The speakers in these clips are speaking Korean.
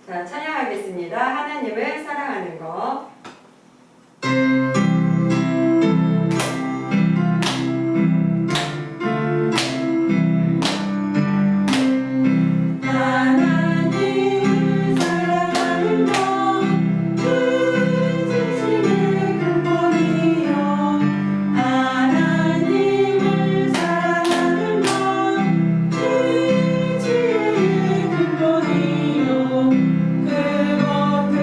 자, 찬양하겠습니다. 하나님을 사랑하는 것. 그것 그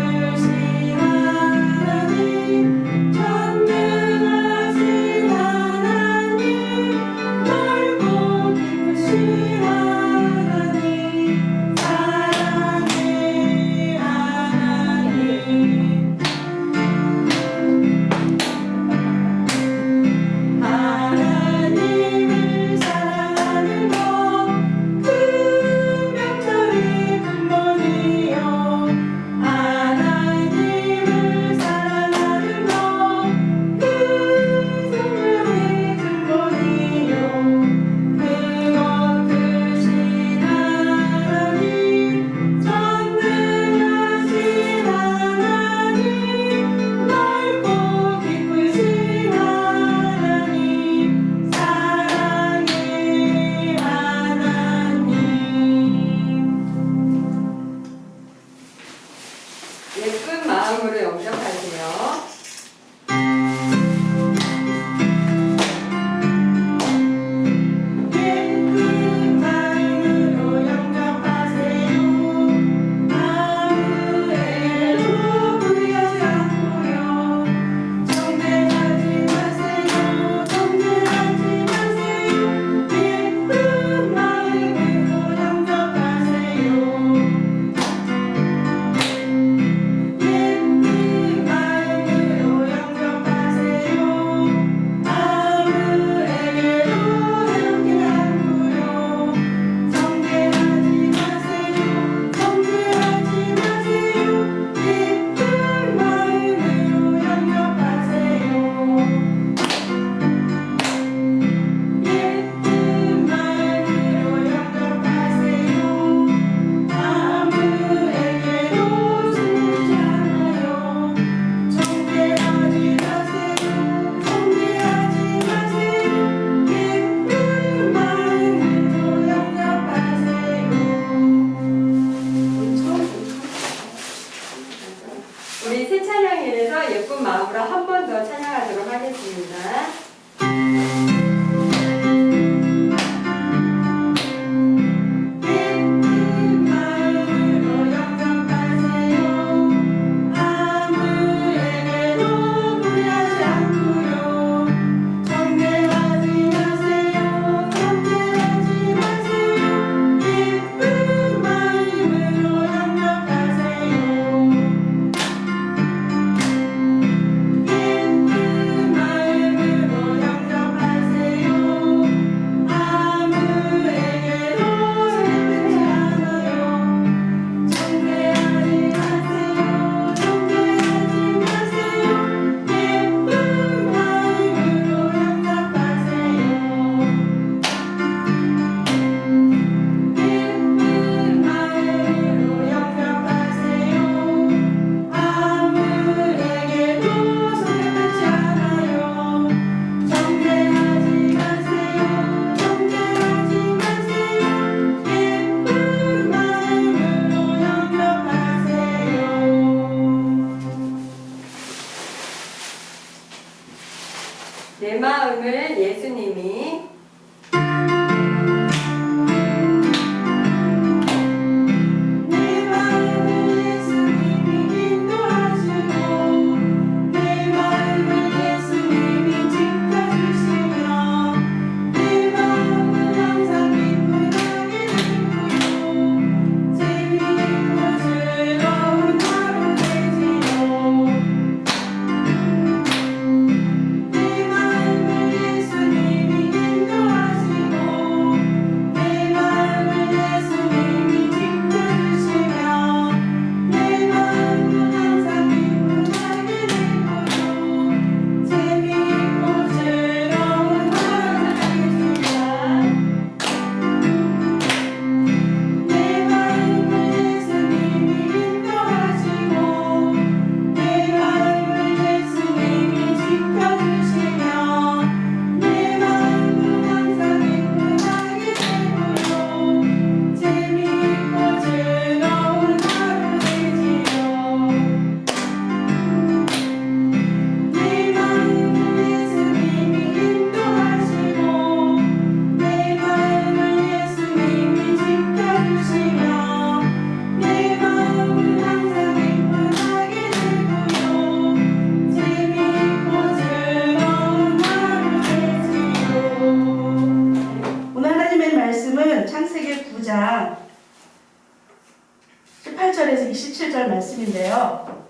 18절에서 27절 말씀인데요.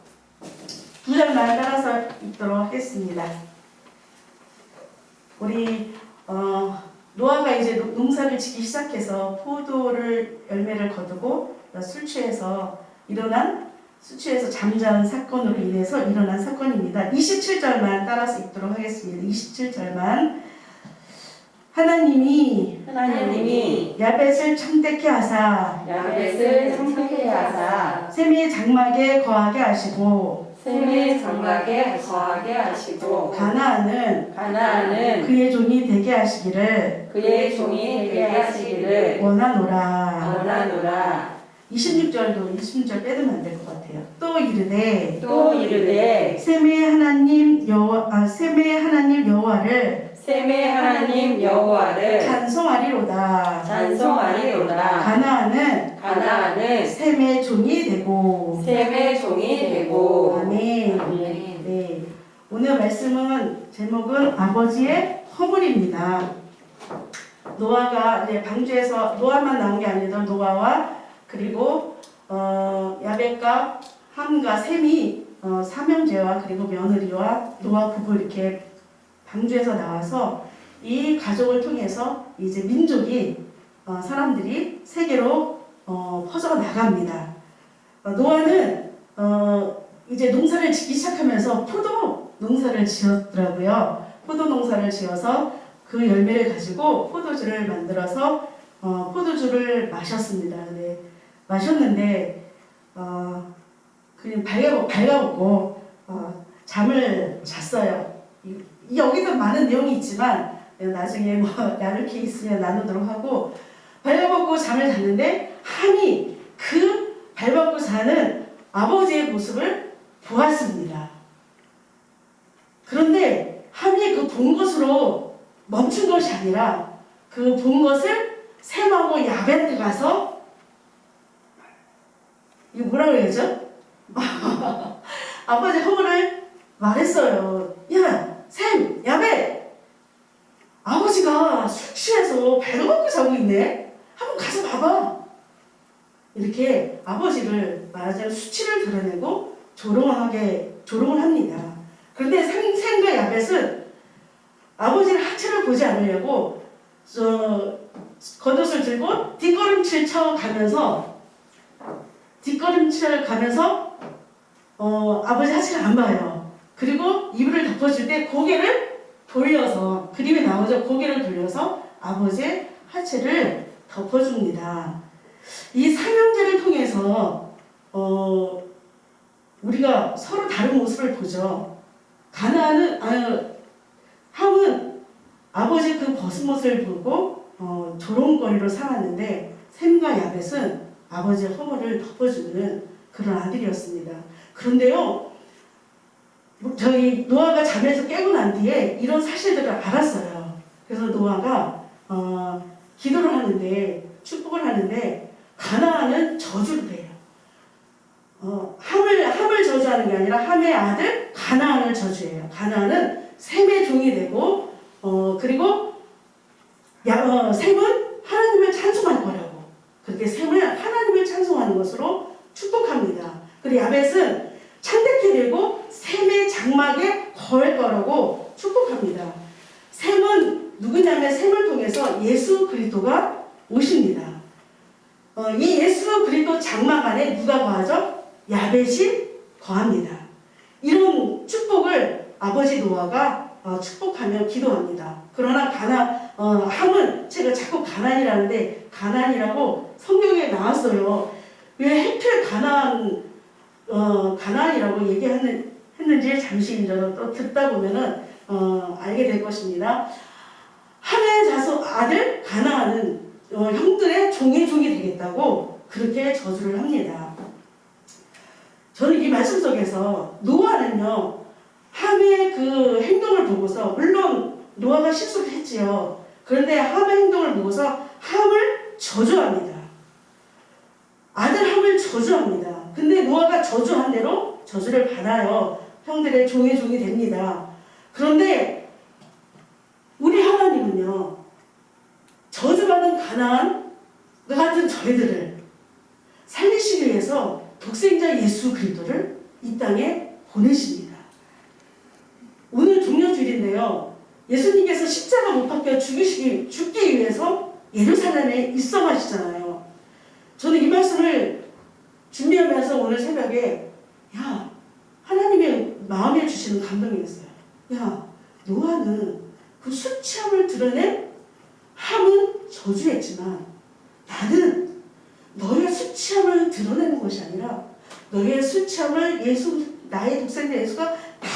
두 절만 따라서 읽도록 하겠습니다. 우리 노아가 이제 농사를 짓기 시작해서 포도를 열매를 거두고 술 취해서 잠자는 사건으로 인해서 일어난 사건입니다. 27절만 따라서 읽도록 하겠습니다. 27절만. 하나님이 야벳을 청택케 하사 셈의 장막에 거하게 하시고 가나안은 그의 종이 되게 하시기를 원하노라. 26절도 26절 빼두면 안 될 것 같아요. 또 이르되 셈의 하나님 여호와를 찬송하리로다. 가나안은 셈의 종이 되고. 아멘. 네. 오늘 말씀은 제목은 아버지의 허물입니다. 노아가 이제 방주에서 노아만 나온 게 아니라 노아와 그리고 야벳과 함과 셈이 삼형제와 그리고 며느리와 노아 부부 이렇게 방주에서 나와서 이 가족을 통해서 이제 민족이 사람들이 세계로 퍼져 나갑니다. 노아는 이제 농사를 짓기 시작하면서 포도 농사를 지었더라고요. 포도 농사를 지어서 그 열매를 가지고 포도주를 만들어서 포도주를 마셨습니다. 네, 마셨는데 그냥 발가벗고 잠을 잤어요. 여기서 많은 내용이 있지만 나중에 나눌 게 있으면 나누도록 하고, 발가벗고 잠을 잤는데 함이 그 발벗고 자는 아버지의 모습을 보았습니다. 그런데 함이 그 본 것으로 멈춘 것이 아니라 그 본 것을 셈하고 야벳에 가서 이거 뭐라 그래야죠? 아버지 허물을 말했어요. 야, 셈, 야벳, 아버지가 술 취해서 발가벗고 자고 있네. 한번 가서 봐봐. 이렇게 아버지를 말하자면 수치를 드러내고 조롱을 합니다. 그런데 셈과 야벳은 아버지의 하체를 보지 않으려고 겉옷을 들고 뒷걸음질 가면서 아버지 하체를 안 봐요. 그리고 이불을 덮어줄 때 고개를 돌려서, 그림에 나오죠. 고개를 돌려서 아버지의 하체를 덮어줍니다. 이 삼형제를 통해서 우리가 서로 다른 모습을 보죠. 함은 아버지 그 벗은 모습을 보고 조롱거리로 삼았는데, 셈과 야벳은 아버지의 허물을 덮어주는 그런 아들이었습니다. 그런데요, 저희 노아가 잠에서 깨고 난 뒤에 이런 사실들을 알았어요. 그래서 노아가 기도를 하는데, 축복을 하는데, 가나안은 저주를 해요. 함을 저주하는 게 아니라 함의 아들 가나안을 저주해요. 가나안은 셈의 종이 되고, 그리고 셈은 하나님을 찬송할 거라고, 그렇게 셈을 하나님을 찬송하는 것으로 축복합니다. 그리고 야벳은 창대케 되고 셈의 장막에 거할 거라고 축복합니다. 셈은 누구냐면 셈을 통해서 예수 그리스도가 오십니다. 이 예수 그리스도 장막 안에 누가 거하죠? 야벳이 거합니다. 이런 축복을 아버지 노아가 축복하며 기도합니다. 그러나 함은 제가 자꾸 가나안이라는데, 가나안이라고 성경에 나왔어요. 왜 하필 가나안이라고 얘기했는지 잠시 또 듣다 보면은 알게 될 것입니다. 함의 아들 가나안은 형들의 종이 되겠다고 그렇게 저주를 합니다. 저는 이 말씀 속에서 노아는요, 함의 그 행동을 보고서, 물론 노아가 실수를 했지요. 그런데 함의 행동을 보고서 함을 저주합니다. 아들 함을 저주합니다. 근데 노아가 저주한 대로 저주를 받아요. 형들의 종이 됩니다. 그런데 우리 하나님은요, 저주받은 가나안 같은 저희들을 살리시기 우리를 위해서 독생자 예수 그리스도를 이 땅에 보내십니다. 오늘 종려주일인데요. 예수님께서 십자가 못 박혀 죽기 위해서 예루살렘에 입성하시잖아요. 저는 이 말씀을 준비하면서 오늘 새벽에 하나님의 마음에 주시는 감동이었어요. 노아는 그 수치함을 드러낸 함은 저주했지만 나는 너의 수치함을 드러내는 것이 아니라 너의 수치함을 나의 독생자 예수가 다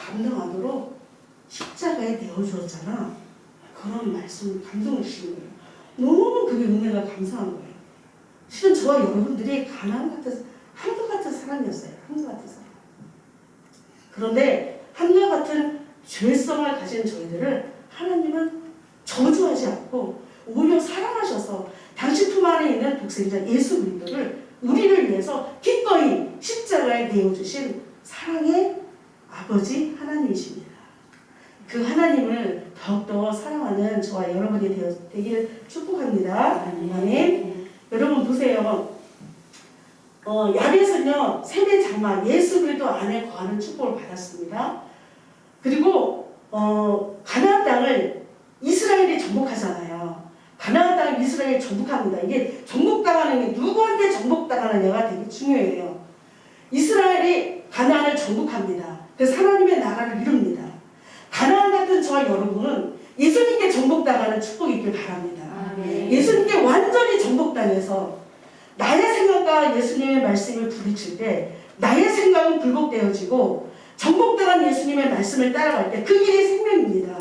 감당하도록 십자가에 내어주었잖아. 그런 말씀 감동을 주시는 거예요. 너무 그게 은혜가 감사한 거예요. 실은 저와 여러분들이 가나안 같은 한과 같은 사람이었어요. 한과 같은 사람. 그런데 한과 같은 죄성을 가진 저희들을 하나님은 저주하지 않고 오히려 사랑하셔서 당신 품 안에 있는 독생자 예수 그리스도를 우리를 위해서 기꺼이 십자가에 내어주신 사랑의 아버지 하나님이십니다. 그 하나님을 더욱더 사랑하는 저와 여러분이 되기를 축복합니다. 아멘. 여러분 보세요. 야벳은요 세대 장막 예수 그리스도 안에 거하는 축복을 받았습니다. 그리고 가나안 땅을 이스라엘이 정복하잖아요. 가나안 땅을 이스라엘이 정복합니다. 이게 정복당하는 게 누구한테 정복당하느냐가 되게 중요해요. 이스라엘이 가나안을 정복합니다. 그래서 하나님의 나라를 이룹니다. 가나안 같은 저와 여러분은 예수님께 정복당하는 축복이 있길 바랍니다. 예수님께 완전히 정복당해서 나의 생각과 예수님의 말씀을 부딪힐 때 나의 생각은 굴복되어지고 정복당한 예수님의 말씀을 따라갈 때 그 길이 생명입니다.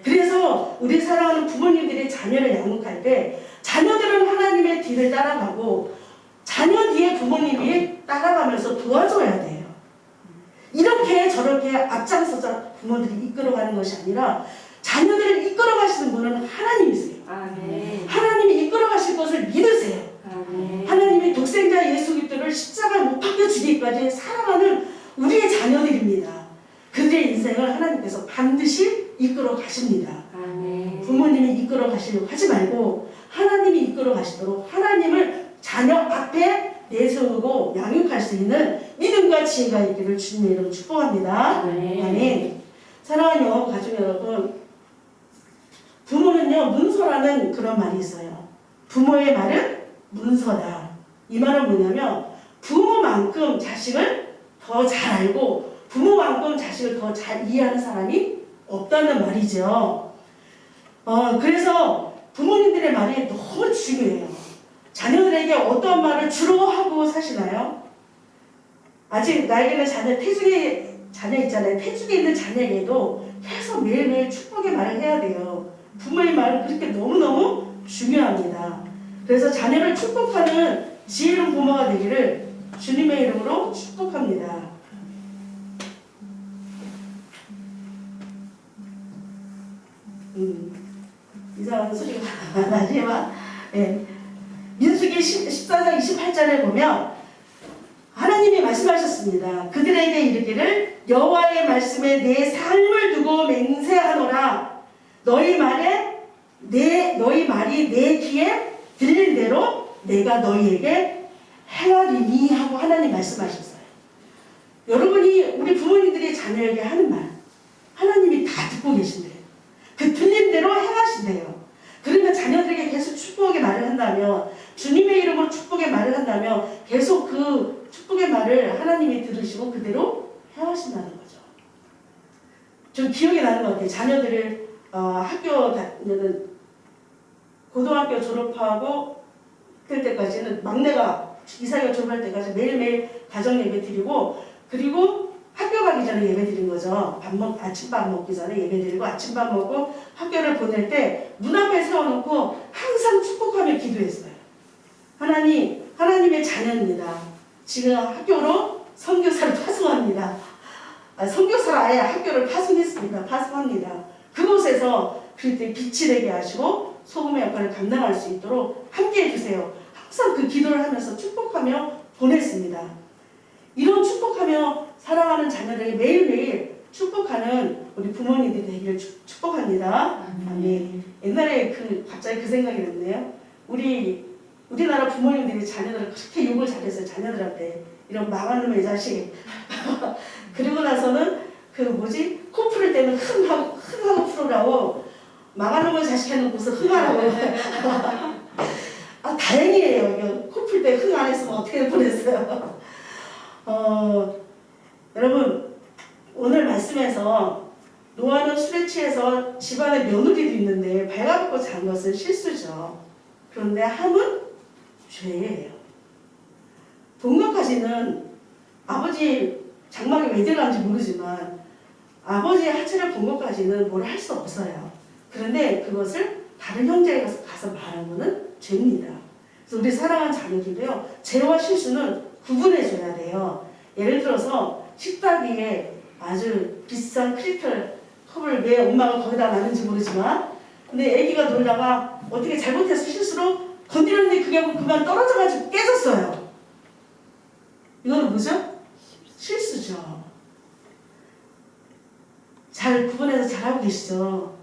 그래서 우리 사랑하는 부모님들이 자녀를 양육할 때 자녀들은 하나님의 뒤를 따라가고 자녀 뒤에 부모님이 따라가면서 도와줘야 돼요. 이렇게 저렇게 앞장서서 부모들이 이끌어가는 것이 아니라 자녀들을 이끌어가시는 분은 하나님이세요. 하나님이 이끌어가실 것을 믿으세요. 하나님이 독생자 예수 그리스도를 십자가에 못 박혀 주기까지 사랑하는 우리의 자녀들입니다. 그들의 인생을 하나님께서 반드시 이끌어 가십니다. 부모님이 이끌어 가시려고 하지 말고 하나님이 이끌어 가시도록 하나님을 자녀 앞에 내세우고 양육할 수 있는 믿음과 지혜가 있기를 주님의 이름으로 축복합니다. 아멘. 사랑하는 영어 가족 여러분, 부모는요 문서라는 그런 말이 있어요. 부모의 말은 문서다. 이 말은 뭐냐면 부모만큼 자식을 더 잘 알고 부모만큼 자식을 더 잘 이해하는 사람이 없다는 말이죠. 그래서 부모님들의 말이 너무 중요해요. 자녀들에게 어떤 말을 주로 하고 사시나요? 아직 나에게는 태중에 자녀 있잖아요. 태중에 있는 자녀에게도 계속 매일매일 축복의 말을 해야 돼요. 부모의 말은 그렇게 너무너무 중요합니다. 그래서 자녀를 축복하는 지혜로운 부모가 되기를 주님의 이름으로 축복합니다. 이상한 소리가 나지만 민수기 14장 28절에 보면 하나님이 말씀하셨습니다. 그들에게 이르기를 여호와의 말씀에 내 삶을 두고 맹세하노라. 너희 말이 내 귀에 들린 대로 내가 너희에게 행하리니 하고 하나님 말씀하셨어요. 여러분이 우리 부모님들이 자녀에게 하는 말 하나님이 다 듣고 계신대요. 그 들린 대로 행하신대요. 그러면 자녀들에게 계속 축복의 말을 한다면 주님의 이름으로 축복의 말을 한다면 계속 그 축복의 말을 하나님이 들으시고 그대로 행하신다는 거죠. 좀 기억이 나는 것 같아요. 자녀들을 학교 다니는 고등학교 졸업하고 그럴 때까지는 막내가 이사가 졸업할 때까지 매일매일 가정 예배 드리고 그리고 학교 가기 전에 예배 드린 거죠. 아침밥 먹기 전에 예배 드리고 아침밥 먹고 학교를 보낼 때 눈앞에 세워놓고 항상 축복하며 기도했어요. 하나님의 자녀입니다. 지금 학교로 선교사를 파송합니다. 선교사로 아예 학교를 파송합니다. 그곳에서 그때 빛이 되게 하시고 소금의 역할을 감당할 수 있도록 함께 해주세요. 항상 그 기도를 하면서 축복하며 보냈습니다. 이런 축복하며 사랑하는 자녀들에게 매일매일 축복하는 우리 부모님들이 되기를 축복합니다. 아멘. 옛날에 갑자기 그 생각이 났네요. 우리 우리나라 부모님들이 자녀들을 그렇게 욕을 잘했어요. 자녀들한테 이런 망한 놈의 자식. 그리고 나서는 그 뭐지 코 풀을 때는 흥하고 풀으라고 망한 놈의 자식 해놓고서 흥하라고. 아 다행이에요. 이거 코 풀 때 흥 안 했으면 어떻게 뻔했어요. 여러분 오늘 말씀에서 노아는 술에 취해서 집안에 며느리도 있는데 발가벗고 잔 것은 실수죠. 그런데 함은 죄예요. 동료까지는 아버지 장막에 왜 들어간지 모르지만 아버지의 하체를 본 것까지는 뭘 할 수 없어요. 그런데 그것을 다른 형제에 가서 말한 것은 죄입니다. 그래서 우리 사랑하는 자녀들도요. 죄와 실수는 구분해줘야 돼요. 예를 들어서 식탁 위에 아주 비싼 크리스탈 컵을 왜 엄마가 거기다 놨는지 모르지만 근데 애기가 놀다가 어떻게 잘못해서 실수로 건드렸는데 그게 그만 떨어져가지고 깨졌어요. 이거는 뭐죠? 실수죠. 잘 구분해서 잘하고 계시죠?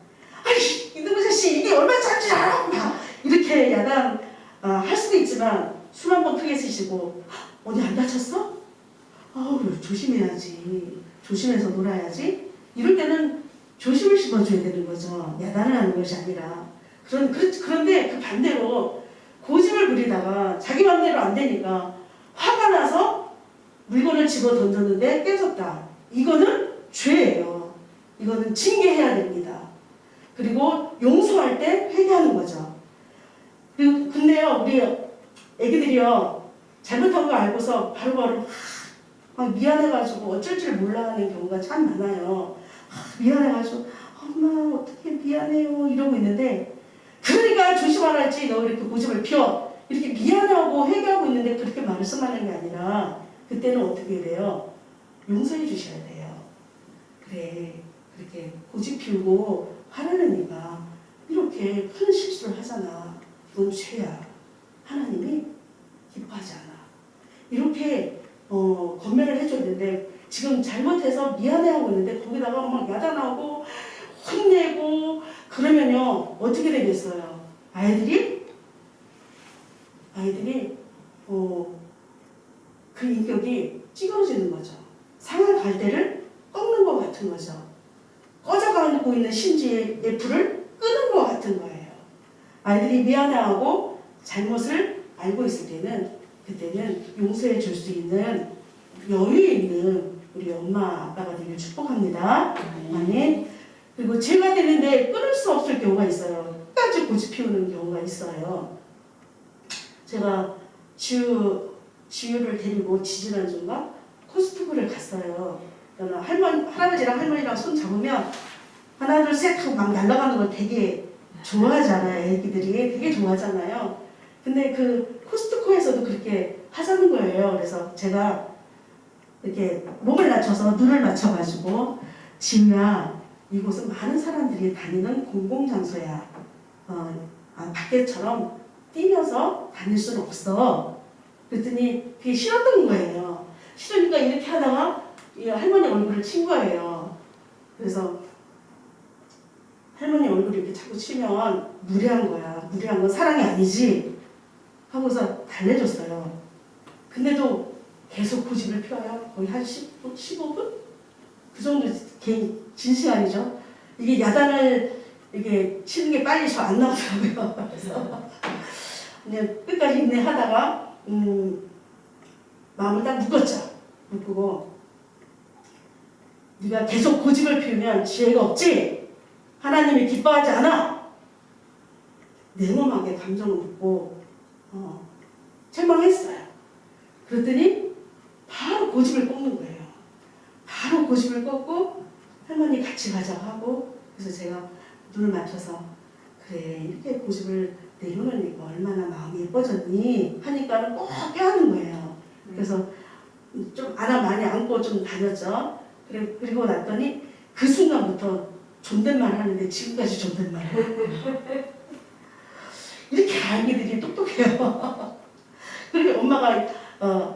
아이 이놈의 자식 이게 얼마나 잘하는지 알아? 막 이렇게 야단 할 수도 있지만 숨 한 번 크게 쓰시고 어디 안 다쳤어? 아우 조심해야지. 조심해서 놀아야지. 이럴 때는 조심을 심어줘야 되는 거죠. 야단을 하는 것이 아니라. 그런데 그 반대로 고집을 부리다가 자기 맘대로 안 되니까 화가 나서 물건을 집어 던졌는데 깨졌다. 이거는 죄예요. 이거는 징계해야 됩니다. 그리고 용서할 때 회개하는 거죠. 근데요 우리 애기들이요 잘못한 거 알고서 바로바로 막 미안해가지고 어쩔 줄 몰라 하는 경우가 참 많아요. 미안해가지고 엄마 어떻게 미안해요 이러고 있는데 그러니까 조심하라 했지 너 이렇게 고집을 피워 이렇게 미안하고 회개하고 있는데 그렇게 말씀하는 게 아니라 그때는 어떻게 돼요? 용서해 주셔야 돼요. 그래 그렇게 고집 피우고 화내는 애가 이렇게 큰 실수를 하잖아. 그건 죄야. 하나님이 기뻐하지 않아. 이렇게 권면을 해줘야 되는데 지금 잘못해서 미안해하고 있는데 거기다가 막 야단하고 혼내고 그러면요 어떻게 되겠어요? 아이들이 그 인격이 찌그러지는 거죠. 상할 갈대를 꺾는 것 같은 거죠. 꺼져가고 있는 심지의 불을 끄는 것 같은 거예요. 아이들이 미안해하고 잘못을 알고 있을 때는 그때는 용서해 줄 수 있는 여유 있는 우리 엄마 아빠가 되길 축복합니다. 아멘. 그리고 죄가 되는데 끊을 수 없을 경우가 있어요. 끝까지 고집 피우는 경우가 있어요. 제가 지유를 데리고 지지난주인가 코스트코를 갔어요. 할아버지랑 할머니랑 손 잡으면 하나 둘 셋 하고 막 날아가는 걸 되게 좋아하잖아요. 애기들이 되게 좋아하잖아요. 근데 그 코스트코에서도 그렇게 하자는 거예요. 그래서 제가 이렇게 몸을 낮춰서 눈을 맞춰가지고 지우야 이곳은 많은 사람들이 다니는 공공장소야. 밖에처럼 뛰면서 다닐 수는 없어. 그랬더니 그게 싫었던 거예요. 싫으니까 이렇게 하다가 이 할머니 얼굴을 친 거예요. 그래서 할머니 얼굴 이렇게 자꾸 치면 무례한 거야. 무례한 건 사랑이 아니지. 하고서 달래줬어요. 근데도 계속 고집을 피워요. 거의 한 15분? 그 정도 긴 시간이죠. 이게 야단을 이게 치는 게 빨리 저 안 나오더라고요. 그래서 그냥 끝까지 인내하다가 마음을 딱 묶었죠. 묶고 네가 계속 고집을 피우면 지혜가 없지? 하나님이 기뻐하지 않아? 냉엄하게 감정을 묻고 책망했어요. 그랬더니 바로 고집을 꺾는 거예요. 바로 고집을 꺾고 할머니 같이 가자고 하고 그래서 제가 눈을 맞춰서 그래 이렇게 고집을 내려놓으니까 얼마나 마음이 예뻐졌니 하니까는 꼭 껴안는 거예요. 그래서 좀 많이 안고 좀 다녔죠. 그리고 났더니 그 순간부터 존댓말 하는데 지금까지 존댓말 해요. 이렇게 아기들이 똑똑해요. 그렇게 엄마가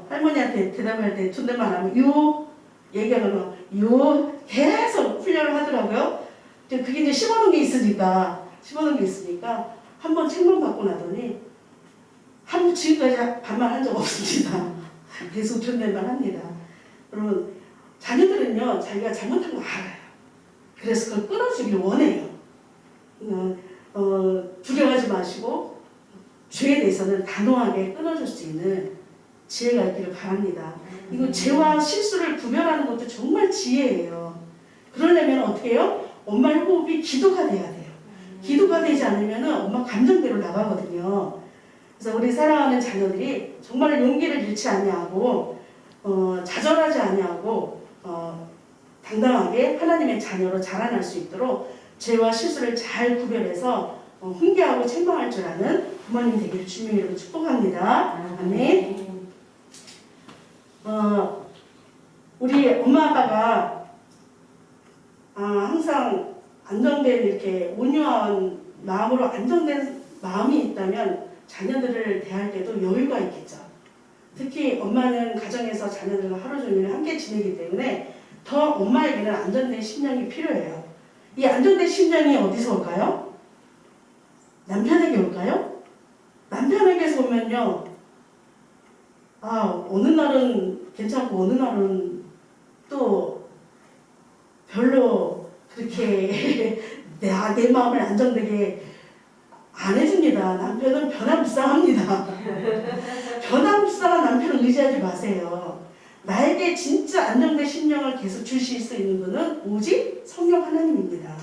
할머니한테 대답할 때 존댓말 하면 요 얘기하면 요 계속 훈련을 하더라고요. 그게 이제 심어놓은 게 있으니까 한 번 책만 받고 나더니 지금까지 반말한 적 없습니다. 계속 존댓말 합니다. 여러분, 자녀들은요, 자기가 잘못한 거 알아요. 그래서 그걸 끊어주길 원해요. 두려워하지 마시고 죄에 대해서는 단호하게 끊어줄 수 있는 지혜가 있기를 바랍니다. 이거 죄와 실수를 구별하는 것도 정말 지혜예요. 그러려면 어떻게 해요? 엄마의 호흡이 기도가 돼야 돼요. 기도가 되지 않으면 엄마 감정대로 나가거든요. 그래서 우리 사랑하는 자녀들이 정말 용기를 잃지 아니하고 좌절하지 아니하고 당당하게 하나님의 자녀로 자라날 수 있도록 죄와 실수를 잘 구별해서 훈계하고 책망할 줄 아는 부모님 되기를 주님의 이름으로 축복합니다. 아멘. 우리 엄마 아빠가 항상 안정된 이렇게 온유한 마음으로 안정된 마음이 있다면 자녀들을 대할 때도 여유가 있겠죠. 특히 엄마는 가정에서 자녀들과 하루 종일 함께 지내기 때문에 더 엄마에게는 안정된 심령이 필요해요. 이 안정된 심령이 어디서 올까요? 남편에게 올까요? 남편에게서 오면요. 어느 날은 괜찮고 어느 날은 또 별로 그렇게 내 마음을 안정되게 안 해줍니다. 남편은 변화무쌍합니다. 변화무쌍한 남편을 의지하지 마세요. 나에게 진짜 안정된 심령을 계속 주실 수 있는 분은 오직 성령 하나님입니다.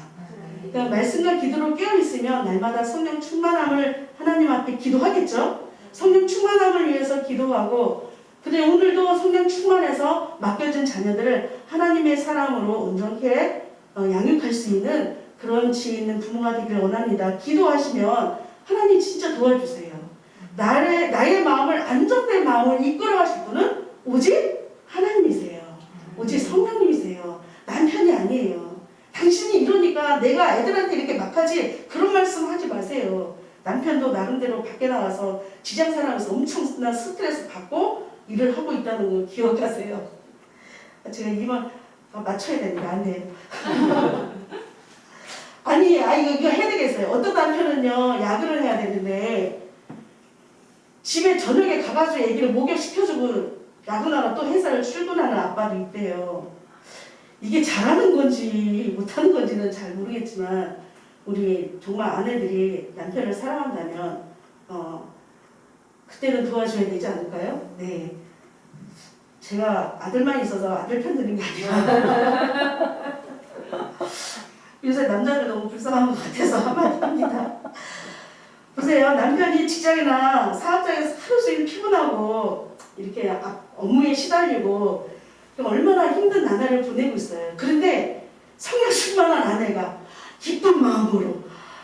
그러니까 말씀과 기도로 깨어있으면 날마다 성령 충만함을 하나님 앞에 기도하겠죠. 성령 충만함을 위해서 기도하고 그래 오늘도 성령 충만해서 맡겨진 자녀들을 하나님의 사랑으로 온전히 양육할 수 있는 그런 지혜 있는 부모가 되기를 원합니다. 기도하시면 하나님 진짜 도와주세요. 나의 마음을 안정된 마음을 이끌어 가실 분은 오직 하나님이세요. 오직 성령님이세요. 남편이 아니에요. 당신이 이러니까 내가 애들한테 이렇게 막 하지 그런 말씀 하지 마세요. 남편도 나름대로 밖에 나가서 직장 생활하면서 엄청난 스트레스 받고 일을 하고 있다는 거 기억하세요. 제가 이만 맞춰야 됩니다. 안 돼요. 아니, 이거 해야 되겠어요. 어떤 남편은요, 야근을 해야 되는데, 집에 저녁에 가가지고 애기를 목욕시켜주고, 야근하러 또 회사를 출근하는 아빠도 있대요. 이게 잘하는 건지, 못하는 건지는 잘 모르겠지만, 우리 정말 아내들이 남편을 사랑한다면, 그때는 도와줘야 되지 않을까요? 네. 제가 아들만 있어서 아들 편 드는 게 아니라, 요새 남자들 너무 불쌍한 것 같아서 한마디 합니다. 보세요. 남편이 직장이나 사업장에서 하루 종일 피곤하고 이렇게 업무에 시달리고 얼마나 힘든 나날을 보내고 있어요. 그런데 성령 충만한 아내가 기쁜 마음으로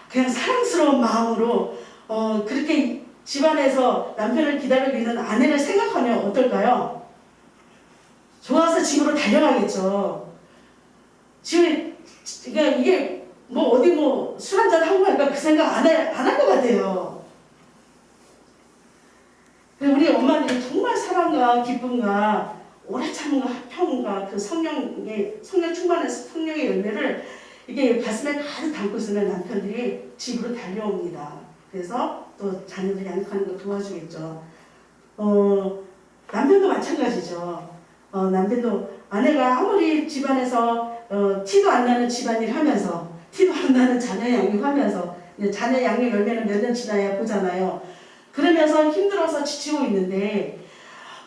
그냥 사랑스러운 마음으로 그렇게 집안에서 남편을 기다리고 있는 아내를 생각하면 어떨까요? 좋아서 집으로 달려가겠죠. 그러니까 이게 어디 술 한잔 하고 갈까 그 생각 안 할 것 같아요. 우리 엄마들이 정말 사랑과 기쁨과 오래 참음과 화평과 그 성령 충만해서 성령의 열매를 이게 가슴에 가득 담고 있으면 남편들이 집으로 달려옵니다. 그래서 또 자녀들 양육하는 거 도와주겠죠. 남편도 마찬가지죠. 남편도 아내가 아무리 집안에서 티도 안 나는 집안일 하면서 티도 안 나는 자녀 양육하면서 자녀 양육 열매는 몇 년 지나야 보잖아요. 그러면서 힘들어서 지치고 있는데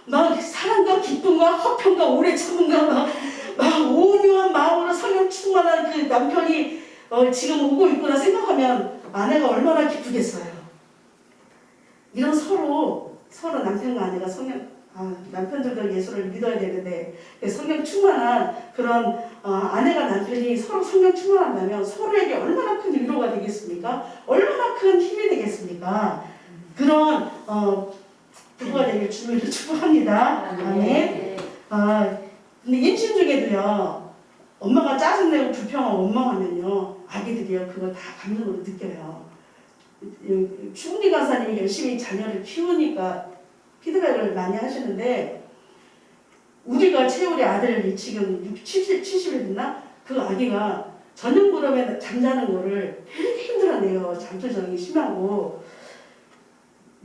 막 사랑과 기쁨과 화평과 오래 참음과 막 온유한 마음으로 성령 충만한 그 남편이 지금 오고 있구나 생각하면 아내가 얼마나 기쁘겠어요. 이런 서로 남편과 아내가 남편들도 예수를 믿어야 되는데 성령 충만한 그런 아내가 남편이 서로 성령 충만한다면 서로에게 얼마나 큰 위로가 되겠습니까? 얼마나 큰 힘이 되겠습니까? 그런 부부가 되길 주님을 축복합니다. 아멘. 근데 임신 중에도요 엄마가 짜증내고 불평하고 원망하면요 아기들이요 그걸 다 감정으로 느껴요. 추은희 간사님이 열심히 자녀를 키우니까 피드백을 많이 하시는데 우리가 채울의 아들을 지금 70일 됐나? 그 아기가 저녁 무렵에 잠자는 거를 되게 힘들어하네요. 잠투정이 심하고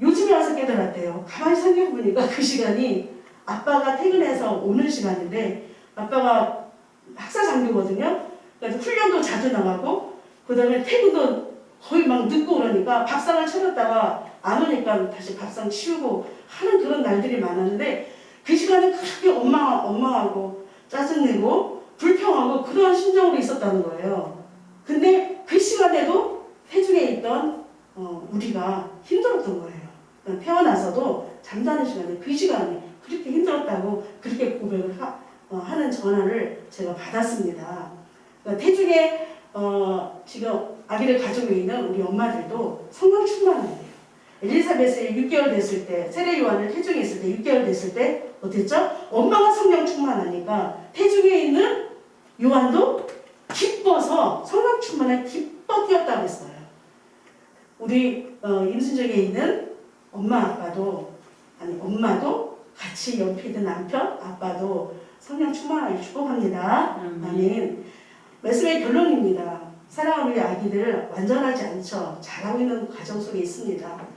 요즘에 와서 깨달았대요. 가만히 생각해보니까 그 시간이 아빠가 퇴근해서 오는 시간인데 아빠가 학사 장교거든요. 그래서 훈련도 자주 나가고 그 다음에 퇴근도 거의 막 늦고 그러니까 밥상을 차렸다가 안 오니까 다시 밥상 치우고 하는 그런 날들이 많았는데 그 시간에 그렇게 엄마하고 짜증내고 불평하고 그런 심정으로 있었다는 거예요. 근데 그 시간에도 태중에 있던 우리가 힘들었던 거예요. 그러니까 태어나서도 잠자는 시간에 그 시간이 그렇게 힘들었다고 그렇게 고백을 하는 전화를 제가 받았습니다. 그러니까 태중에 지금 아기를 가지고 있는 우리 엄마들도 성령 충만해야 돼요. 엘리사벳이 6개월 됐을 때, 세례 요한을 태중에 있을 때 6개월 됐을 때 어땠죠? 엄마가 성령 충만하니까 태중에 있는 요한도 기뻐서 성령 충만에 기뻐 뛰었다고 했어요. 우리 임순정에 있는 엄마도 같이 옆에 있는 남편, 아빠도 성령 충만하게 축복합니다. 아멘. 말씀의 결론입니다. 사랑하는 우리 아기들 완전하지 않죠. 자라고 있는 과정 속에 있습니다.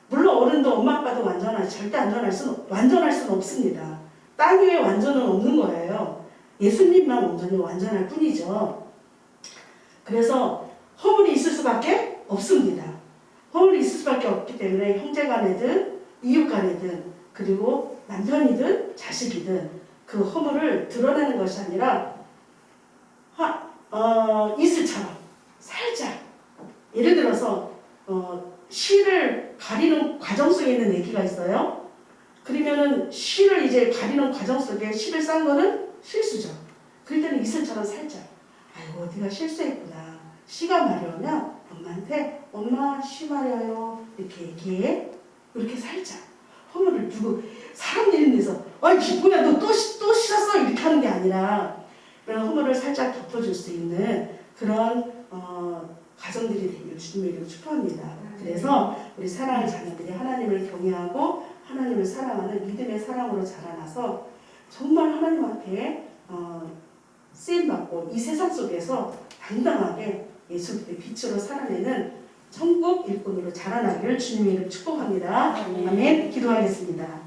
물론 어른도 엄마 아빠도 절대 완전할 수는 없습니다. 땅 위에 완전은 없는 거예요. 예수님만 온전히 완전할 뿐이죠. 그래서 허물이 있을 수밖에 없습니다. 허물이 있을 수밖에 없기 때문에 형제간에든 이웃간에든 그리고 남편이든 자식이든 그 허물을 드러내는 것이 아니라 이슬처럼 살짝 예를 들어서 실을 가리는 과정 속에 있는 애기가 있어요. 그러면은 실을 이제 가리는 과정 속에 실을 싼 거는 실수죠. 그럴 때는 이슬처럼 살짝 아이고 네가 실수했구나. 시가 마려우면 엄마한테 엄마 시 마려요 이렇게 얘기해. 이렇게 살짝 허물을 두고 사람 이름 내서 아이 뭐야 너 또 씻었어 이렇게 하는 게 아니라 그런 허물을 살짝 덮어줄 수 있는 그런 가정들이 되길 주님의 축복합니다. 그래서 우리 사랑하는 자녀들이 하나님을 경외하고 하나님을 사랑하는 믿음의 사랑으로 자라나서 정말 하나님 앞에 쓰임받고 이 세상 속에서 당당하게 예수 그리스도의 빛으로 살아내는 천국 일꾼으로 자라나기를 주님의 이름으로 축복합니다. 아멘. 기도하겠습니다.